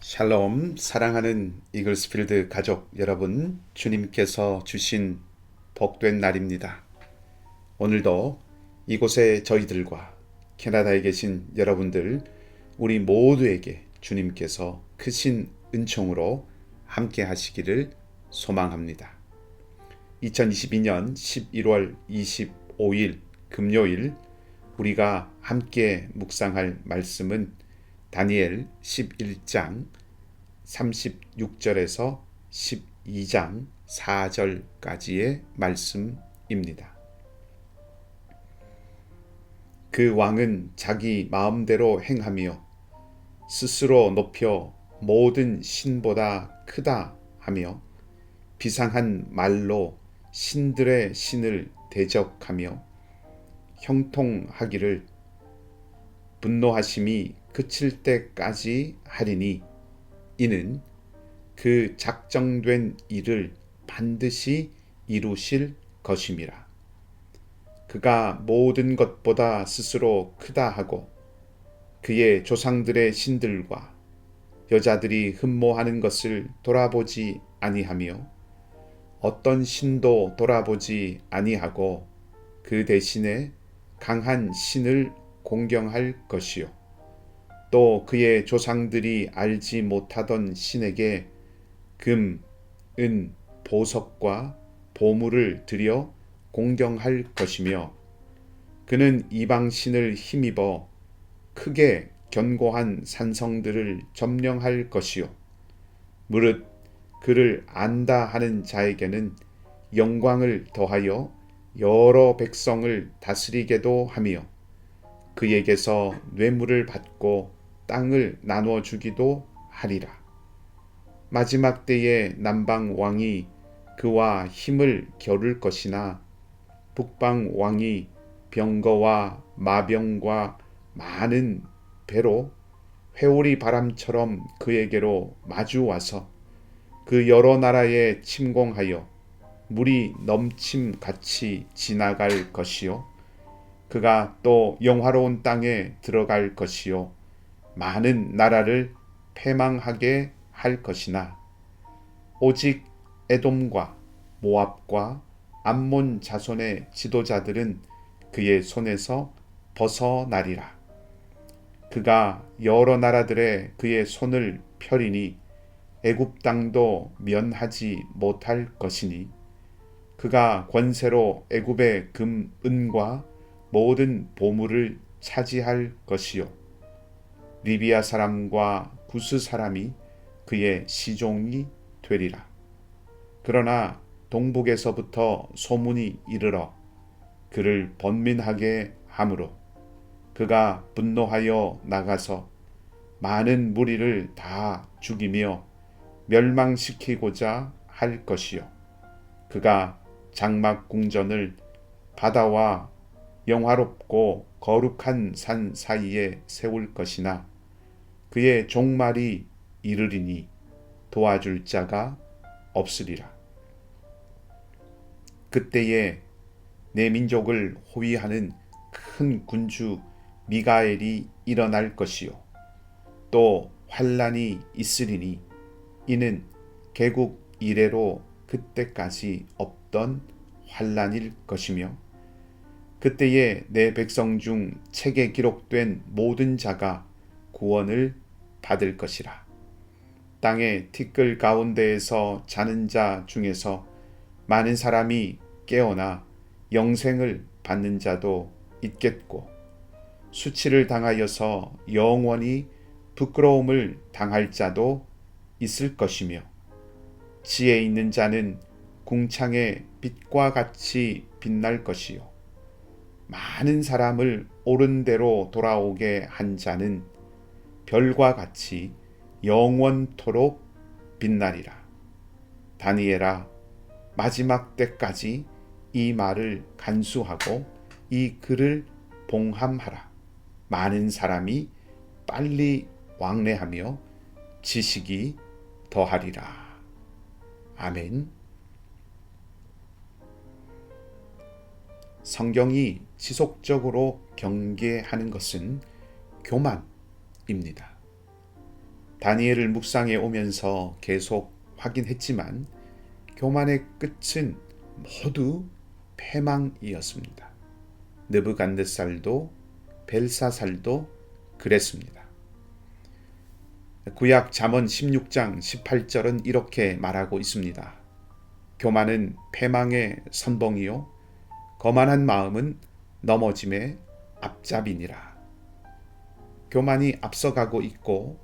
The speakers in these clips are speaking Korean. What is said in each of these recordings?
샬롬, 사랑하는 이글스필드 가족 여러분, 주님께서 주신 복된 날입니다. 오늘도 이곳에 저희들과 캐나다에 계신 여러분들, 우리 모두에게 주님께서 크신 은총으로 함께 하시기를 소망합니다. 2022년 11월 25일 금요일 우리가 함께 묵상할 말씀은 다니엘 11장 36절에서 12장 4절까지의 말씀입니다. 그 왕은 자기 마음대로 행하며 스스로 높여 모든 신보다 크다 하며 비상한 말로 신들의 신을 대적하며 형통하기를 분노하심이 그칠 때까지 하리니 이는 그 작정된 일을 반드시 이루실 것임이라. 그가 모든 것보다 스스로 크다 하고 그의 조상들의 신들과 여자들이 흠모하는 것을 돌아보지 아니하며 어떤 신도 돌아보지 아니하고 그 대신에 강한 신을 공경할 것이요 또 그의 조상들이 알지 못하던 신에게 금, 은, 보석과 보물을 들여 공경할 것이며 그는 이방 신을 힘입어 크게 견고한 산성들을 점령할 것이요 무릇 그를 안다 하는 자에게는 영광을 더하여 여러 백성을 다스리게도 하며 그에게서 뇌물을 받고 땅을 나누어 주기도 하리라. 마지막 때에 남방 왕이 그와 힘을 겨룰 것이나 북방 왕이 병거와 마병과 많은 배로 회오리 바람처럼 그에게로 마주 와서 그 여러 나라에 침공하여 물이 넘침같이 지나갈 것이요 그가 또 영화로운 땅에 들어갈 것이요 많은 나라를 패망하게 할 것이나 오직 에돔과 모압과 암몬 자손의 지도자들은 그의 손에서 벗어나리라. 그가 여러 나라들의 그의 손을 펴리니 애굽 땅도 면하지 못할 것이니 그가 권세로 애굽의 금, 은과 모든 보물을 차지할 것이요 리비아 사람과 구스 사람이 그의 시종이 되리라. 그러나 동북에서부터 소문이 이르러 그를 번민하게 하므로 그가 분노하여 나가서 많은 무리를 다 죽이며 멸망시키고자 할 것이요 그가 장막 궁전을 바다와 영화롭고 거룩한 산 사이에 세울 것이나 그의 종말이 이르리니 도와줄 자가 없으리라. 그때에 내 민족을 호위하는 큰 군주 미가엘이 일어날 것이요 또 환란이 있으리니 이는 개국 이래로 그때까지 없던 환란일 것이며 그때에 내 백성 중 책에 기록된 모든 자가 구원을 받을 것이라. 땅의 티끌 가운데에서 자는 자 중에서 많은 사람이 깨어나 영생을 받는 자도 있겠고 수치를 당하여서 영원히 부끄러움을 당할 자도 있을 것이며 지혜 있는 자는 궁창의 빛과 같이 빛날 것이요 많은 사람을 옳은 대로 돌아오게 한 자는 별과 같이 영원토록 빛나리라. 다니엘아, 마지막 때까지 이 말을 간수하고 이 글을 봉함하라. 많은 사람이 빨리 왕래하며 지식이 더하리라. 아멘. 성경이 지속적으로 경계하는 것은 교만입니다. 다니엘을 묵상해 오면서 계속 확인했지만 교만의 끝은 모두 패망이었습니다. 느부갓네살도 벨사살도 그랬습니다. 구약 잠언 16장 18절은 이렇게 말하고 있습니다. 교만은 패망의 선봉이요 거만한 마음은 넘어짐의 앞잡이니라. 교만이 앞서가고 있고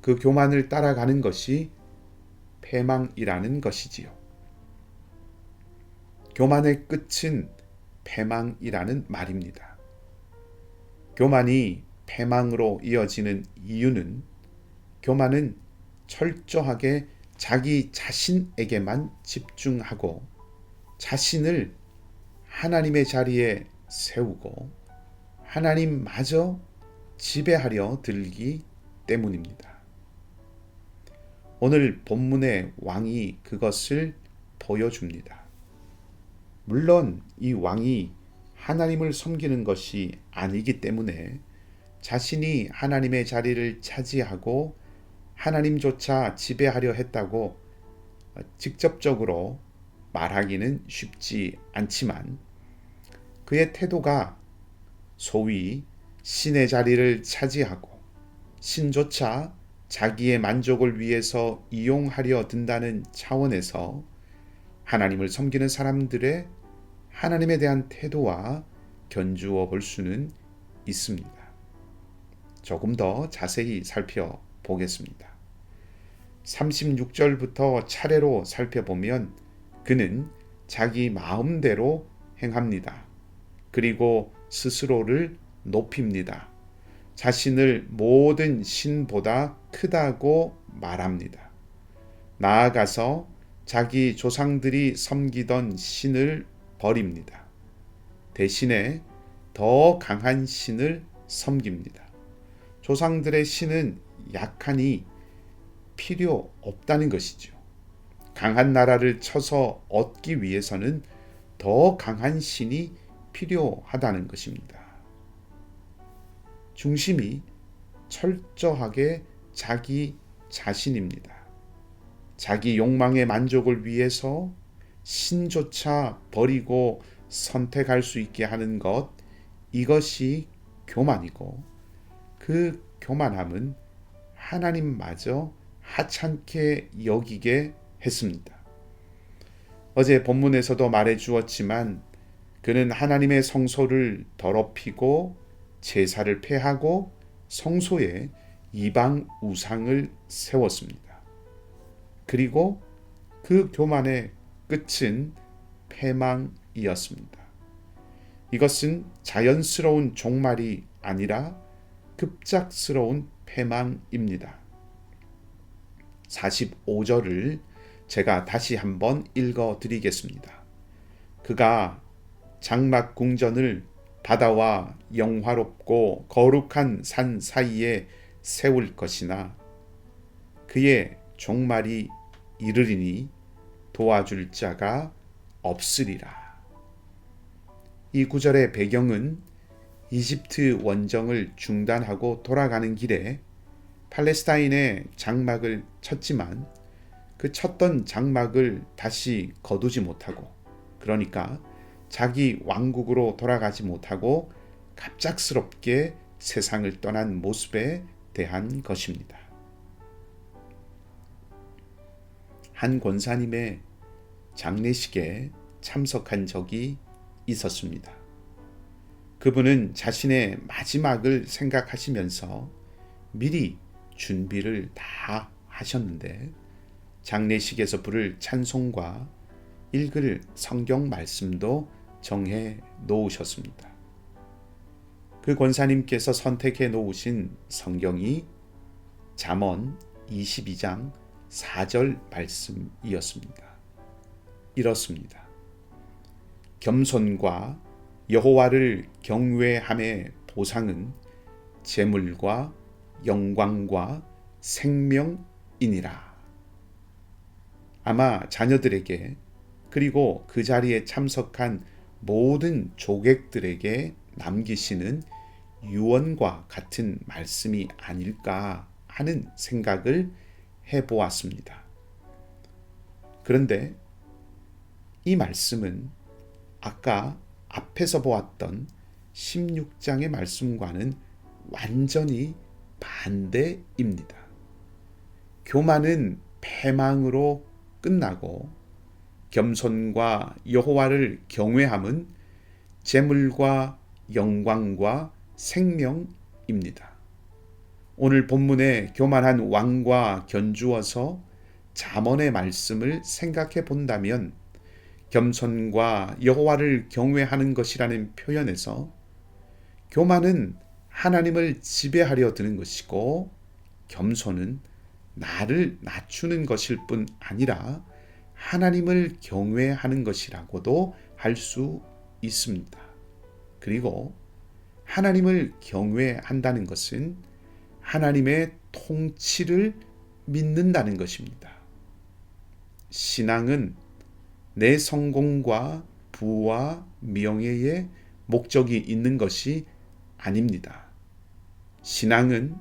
그 교만을 따라가는 것이 패망이라는 것이지요. 교만의 끝은 패망이라는 말입니다. 교만이 패망으로 이어지는 이유는 교만은 철저하게 자기 자신에게만 집중하고 자신을 하나님의 자리에 세우고 하나님마저 지배하려 들기 때문입니다. 오늘 본문의 왕이 그것을 보여줍니다. 물론 이 왕이 하나님을 섬기는 것이 아니기 때문에 자신이 하나님의 자리를 차지하고 하나님조차 지배하려 했다고 직접적으로 말하기는 쉽지 않지만 그의 태도가 소위 신의 자리를 차지하고 신조차 자기의 만족을 위해서 이용하려 든다는 차원에서 하나님을 섬기는 사람들의 하나님에 대한 태도와 견주어 볼 수는 있습니다. 조금 더 자세히 살펴보겠습니다. 36절부터 차례로 살펴보면 그는 자기 마음대로 행합니다. 그리고 스스로를 높입니다. 자신을 모든 신보다 크다고 말합니다. 나아가서 자기 조상들이 섬기던 신을 버립니다. 대신에 더 강한 신을 섬깁니다. 조상들의 신은 약하니 필요 없다는 것이죠. 강한 나라를 쳐서 얻기 위해서는 더 강한 신이 필요하다는 것입니다. 중심이 철저하게 자기 자신입니다. 자기 욕망의 만족을 위해서 신조차 버리고 선택할 수 있게 하는 것, 이것이 교만이고 그 교만함은 하나님마저 하찮게 여기게 했습니다. 어제 본문에서도 말해 주었지만 그는 하나님의 성소를 더럽히고 제사를 폐하고 성소에 이방 우상을 세웠습니다. 그리고 그 교만의 끝은 패망이었습니다. 이것은 자연스러운 종말이 아니라 급작스러운 패망입니다. 45절을 제가 다시 한번 읽어 드리겠습니다. 그가 장막 궁전을 바다와 영화롭고 거룩한 산 사이에 세울 것이나 그의 종말이 이르리니 도와줄 자가 없으리라. 이 구절의 배경은 이집트 원정을 중단하고 돌아가는 길에 팔레스타인의 장막을 쳤지만 그 쳤던 장막을 다시 거두지 못하고, 그러니까 자기 왕국으로 돌아가지 못하고 갑작스럽게 세상을 떠난 모습에 대한 것입니다. 한 권사님의 장례식에 참석한 적이 있었습니다. 그분은 자신의 마지막을 생각하시면서 미리 준비를 다 하셨는데 장례식에서 부를 찬송과 읽을 성경 말씀도 정해 놓으셨습니다. 그 권사님께서 선택해 놓으신 성경이 잠언 22장 4절 말씀이었습니다. 이렇습니다. 겸손과 여호와를 경외함의 보상은 재물과 영광과 생명이니라. 아마 자녀들에게 그리고 그 자리에 참석한 모든 조객들에게 남기시는 유언과 같은 말씀이 아닐까 하는 생각을 해보았습니다. 그런데 이 말씀은 아까 앞에서 보았던 16장의 말씀과는 완전히 반대입니다. 교만은 패망으로 끝나고 겸손과 여호와를 경외함은 재물과 영광과 생명입니다. 오늘 본문에 교만한 왕과 견주어서 잠언의 말씀을 생각해 본다면 겸손과 여호와를 경외하는 것이라는 표현에서 교만은 하나님을 지배하려 드는 것이고 겸손은 나를 낮추는 것일 뿐 아니라 하나님을 경외하는 것이라고도 할 수 있습니다. 그리고 하나님을 경외한다는 것은 하나님의 통치를 믿는다는 것입니다. 신앙은 내 성공과 부와 명예에 목적이 있는 것이 아닙니다. 신앙은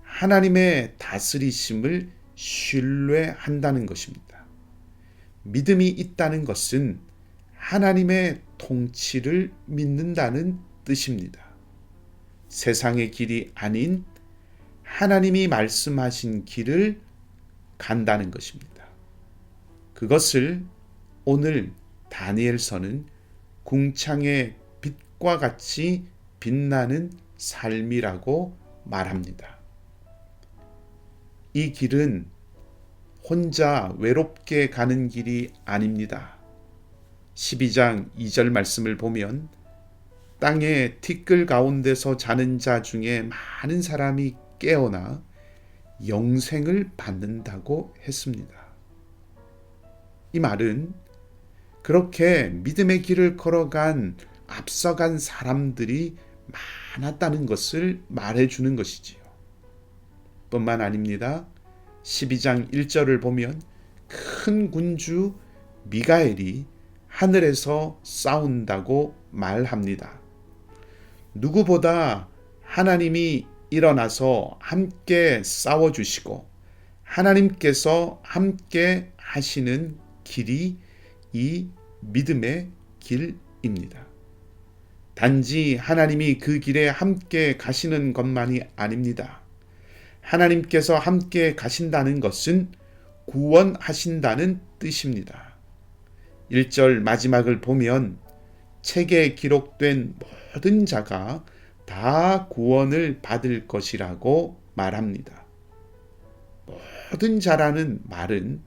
하나님의 다스리심을 신뢰한다는 것입니다. 믿음이 있다는 것은 하나님의 통치를 믿는다는 뜻입니다. 세상의 길이 아닌 하나님이 말씀하신 길을 간다는 것입니다. 그것을 오늘 다니엘서는 궁창의 빛과 같이 빛나는 삶이라고 말합니다. 이 길은 혼자 외롭게 가는 길이 아닙니다. 12장 2절 말씀을 보면 땅의 티끌 가운데서 자는 자 중에 많은 사람이 깨어나 영생을 받는다고 했습니다. 이 말은 그렇게 믿음의 길을 걸어간 앞서간 사람들이 많았다는 것을 말해주는 것이지요. 뿐만 아닙니다. 12장 1절을 보면 큰 군주 미가엘이 하늘에서 싸운다고 말합니다. 누구보다 하나님이 일어나서 함께 싸워주시고 하나님께서 함께 하시는 길이 이 믿음의 길입니다. 단지 하나님이 그 길에 함께 가시는 것만이 아닙니다. 하나님께서 함께 가신다는 것은 구원하신다는 뜻입니다. 1절 마지막을 보면 책에 기록된 모든 자가 다 구원을 받을 것이라고 말합니다. 모든 자라는 말은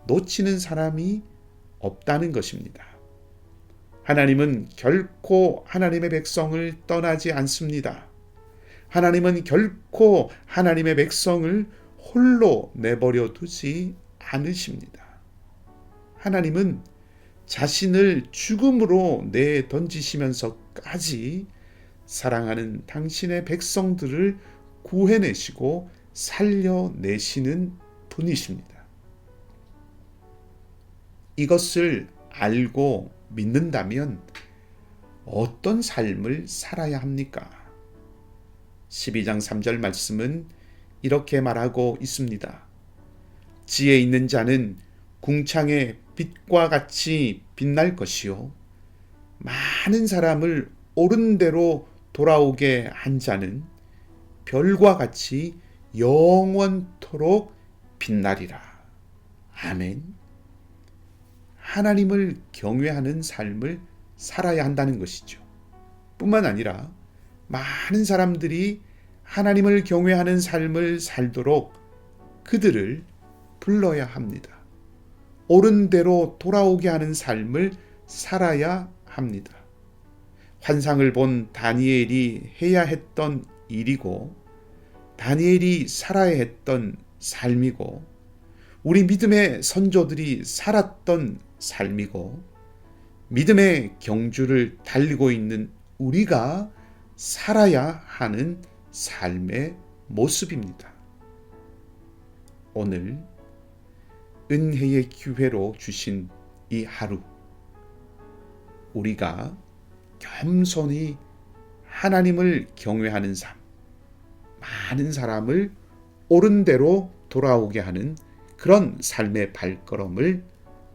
놓치는 사람이 없다는 것입니다. 하나님은 결코 하나님의 백성을 떠나지 않습니다. 하나님은 결코 하나님의 백성을 홀로 내버려 두지 않으십니다. 하나님은 자신을 죽음으로 내던지시면서까지 사랑하는 당신의 백성들을 구해내시고 살려내시는 분이십니다. 이것을 알고 믿는다면 어떤 삶을 살아야 합니까? 12장 3절 말씀은 이렇게 말하고 있습니다. 지혜 있는 자는 궁창의 빛과 같이 빛날 것이요 많은 사람을 옳은 대로 돌아오게 한 자는 별과 같이 영원토록 빛나리라. 아멘. 하나님을 경외하는 삶을 살아야 한다는 것이죠. 뿐만 아니라 많은 사람들이 하나님을 경외하는 삶을 살도록 그들을 불러야 합니다. 옳은 대로 돌아오게 하는 삶을 살아야 합니다. 환상을 본 다니엘이 해야 했던 일이고 다니엘이 살아야 했던 삶이고 우리 믿음의 선조들이 살았던 삶이고 믿음의 경주를 달리고 있는 우리가 살아야 하는 삶의 모습입니다. 오늘 은혜의 기회로 주신 이 하루 우리가 겸손히 하나님을 경외하는 삶, 많은 사람을 옳은 대로 돌아오게 하는 그런 삶의 발걸음을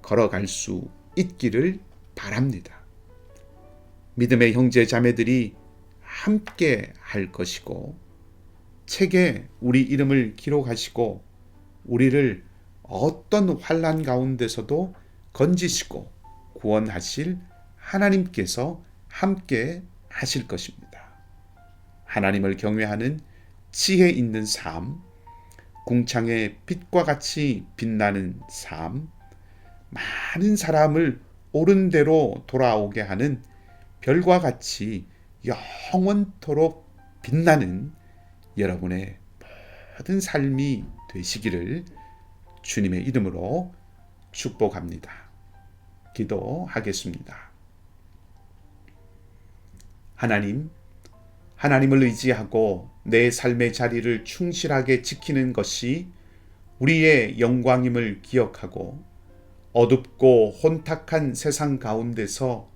걸어갈 수 있기를 바랍니다. 믿음의 형제 자매들이 함께 할 것이고 책에 우리 이름을 기록하시고 우리를 어떤 환난 가운데서도 건지시고 구원하실 하나님께서 함께 하실 것입니다. 하나님을 경외하는 지혜 있는 삶, 궁창의 빛과 같이 빛나는 삶, 많은 사람을 옳은 대로 돌아오게 하는 별과 같이 영원토록 빛나는 여러분의 모든 삶이 되시기를 주님의 이름으로 축복합니다. 기도하겠습니다. 하나님을 의지하고 내 삶의 자리를 충실하게 지키는 것이 우리의 영광임을 기억하고 어둡고 혼탁한 세상 가운데서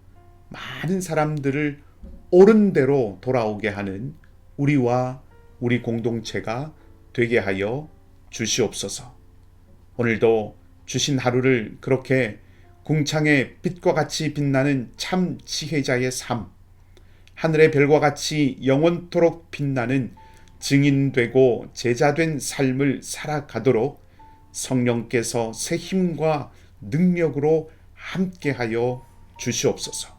많은 사람들을 옳은 대로 돌아오게 하는 우리와 우리 공동체가 되게 하여 주시옵소서. 오늘도 주신 하루를 그렇게 궁창의 빛과 같이 빛나는 참 지혜자의 삶, 하늘의 별과 같이 영원토록 빛나는 증인되고 제자된 삶을 살아가도록 성령께서 새 힘과 능력으로 함께하여 주시옵소서.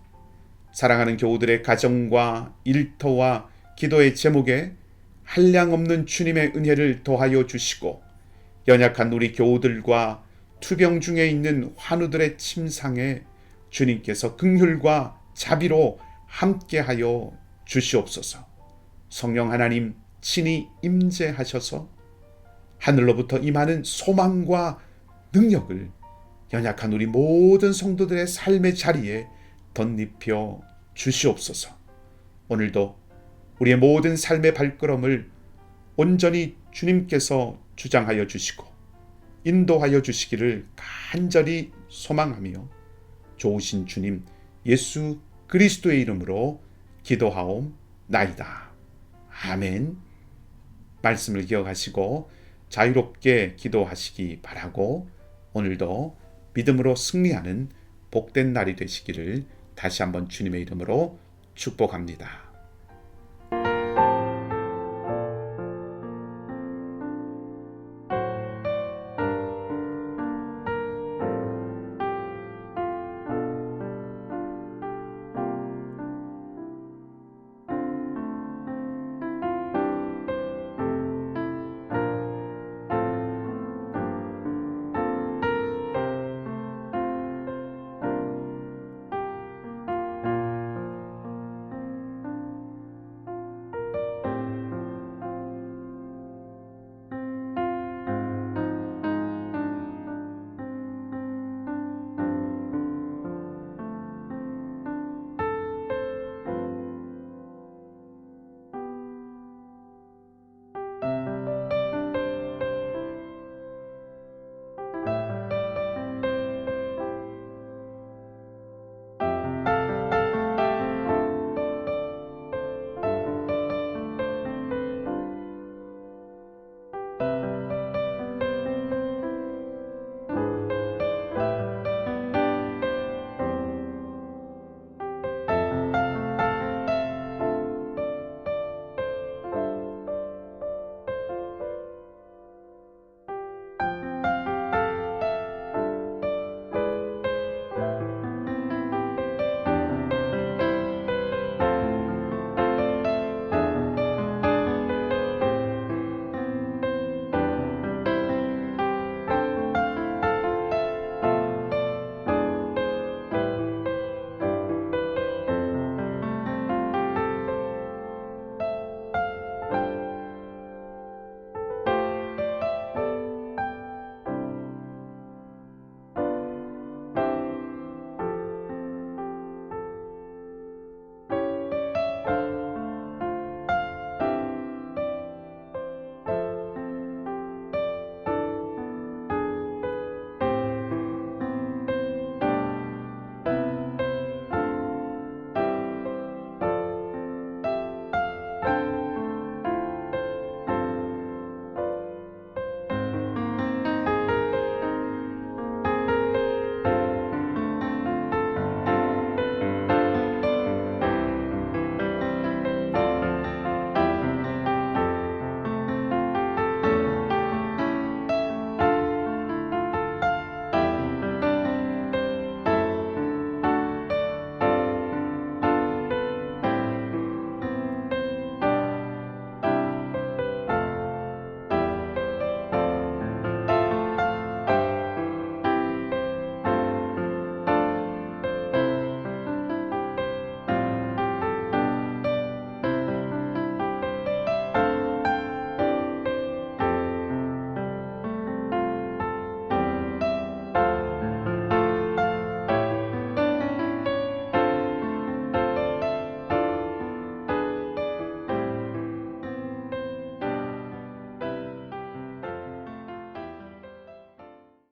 사랑하는 교우들의 가정과 일터와 기도의 제목에 한량없는 주님의 은혜를 더하여 주시고 연약한 우리 교우들과 투병 중에 있는 환우들의 침상에 주님께서 긍휼과 자비로 함께하여 주시옵소서. 성령 하나님 친히 임재하셔서 하늘로부터 임하는 소망과 능력을 연약한 우리 모든 성도들의 삶의 자리에 덧입혀 주시옵소서. 오늘도 우리의 모든 삶의 발걸음을 온전히 주님께서 주장하여 주시고 인도하여 주시기를 간절히 소망하며 좋으신 주님 예수 그리스도의 이름으로 기도하옵나이다. 아멘. 말씀을 기억하시고 자유롭게 기도하시기 바라고 오늘도 믿음으로 승리하는 복된 날이 되시기를 다시 한번 주님의 이름으로 축복합니다.